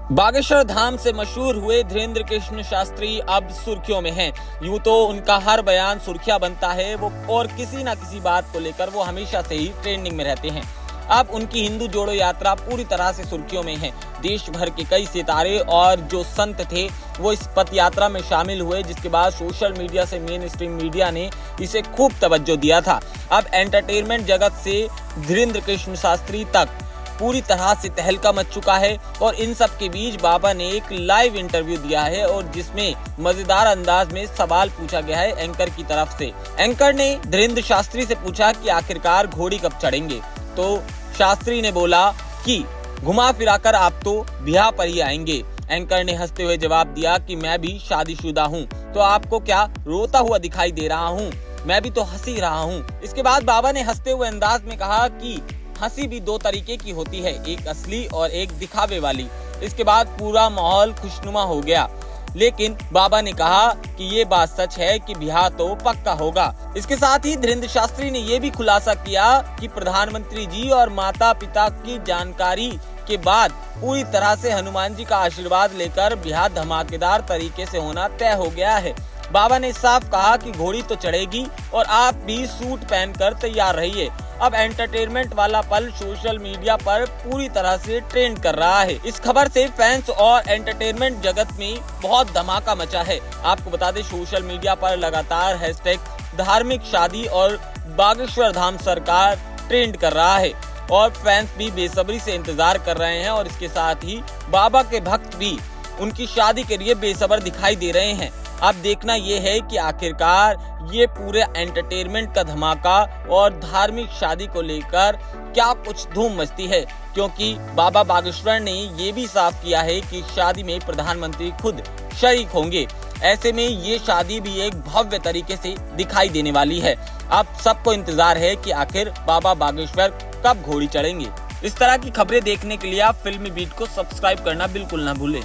बागेश्वर धाम से मशहूर हुए धीरेन्द्र कृष्ण शास्त्री अब सुर्खियों में हैं। यूं तो उनका हर बयान सुर्खियां बनता है वो, और किसी न किसी बात को लेकर वो हमेशा से ही ट्रेंडिंग में रहते हैं। अब उनकी हिंदू जोड़ो यात्रा पूरी तरह से सुर्खियों में है। देश भर के कई सितारे और जो संत थे वो इस पथ यात्रा में शामिल हुए, जिसके बाद सोशल मीडिया से मेन स्ट्रीम मीडिया ने इसे खूब तवज्जो दिया था। अब एंटरटेनमेंट जगत से धीरेन्द्र कृष्ण शास्त्री तक पूरी तरह से तहलका मच चुका है, और इन सब के बीच बाबा ने एक लाइव इंटरव्यू दिया है और जिसमें मजेदार अंदाज में सवाल पूछा गया है एंकर की तरफ से। एंकर ने धीरेन्द्र शास्त्री से पूछा कि आखिरकार घोड़ी कब चढ़ेंगे, तो शास्त्री ने बोला कि घुमा फिराकर आप तो ब्याह पर ही आएंगे। एंकर ने हंसते हुए जवाब दिया कि मैं भी शादीशुदा हूँ, तो आपको क्या रोता हुआ दिखाई दे रहा हूँ? मैं भी तो हंस ही रहा हूँ। इसके बाद बाबा ने हंसते हुए अंदाज में कहा कि हंसी भी दो तरीके की होती है, एक असली और एक दिखावे वाली। इसके बाद पूरा माहौल खुशनुमा हो गया, लेकिन बाबा ने कहा कि ये बात सच है कि ब्याह तो पक्का होगा। इसके साथ ही धीरेन्द्र शास्त्री ने ये भी खुलासा किया कि प्रधानमंत्री जी और माता पिता की जानकारी के बाद पूरी तरह से हनुमान जी का आशीर्वाद लेकर ब्याह धमाकेदार तरीके से होना तय हो गया है। बाबा ने साफ कहा कि घोड़ी तो चढ़ेगी और आप भी सूट पहनकर तैयार रहिए। अब एंटरटेनमेंट वाला पल सोशल मीडिया पर पूरी तरह से ट्रेंड कर रहा है। इस खबर से फैंस और एंटरटेनमेंट जगत में बहुत धमाका मचा है। आपको बता दें, सोशल मीडिया पर लगातार हैशटैग धार्मिक शादी और बागेश्वर धाम सरकार ट्रेंड कर रहा है, और फैंस भी बेसब्री से इंतजार कर रहे हैं, और इसके साथ ही बाबा के भक्त भी उनकी शादी के लिए बेसब्र दिखाई दे रहे हैं। अब देखना ये है कि आखिरकार ये पूरे एंटरटेनमेंट का धमाका और धार्मिक शादी को लेकर क्या कुछ धूम मचती है, क्योंकि बाबा बागेश्वर ने ये भी साफ किया है कि शादी में प्रधानमंत्री खुद शरीक होंगे। ऐसे में ये शादी भी एक भव्य तरीके से दिखाई देने वाली है। अब सबको इंतजार है कि आखिर बाबा बागेश्वर कब घोड़ी चढ़ेंगे। इस तरह की खबरें देखने के लिए आप फिल्मी बीट को सब्सक्राइब करना बिल्कुल ना भूलें।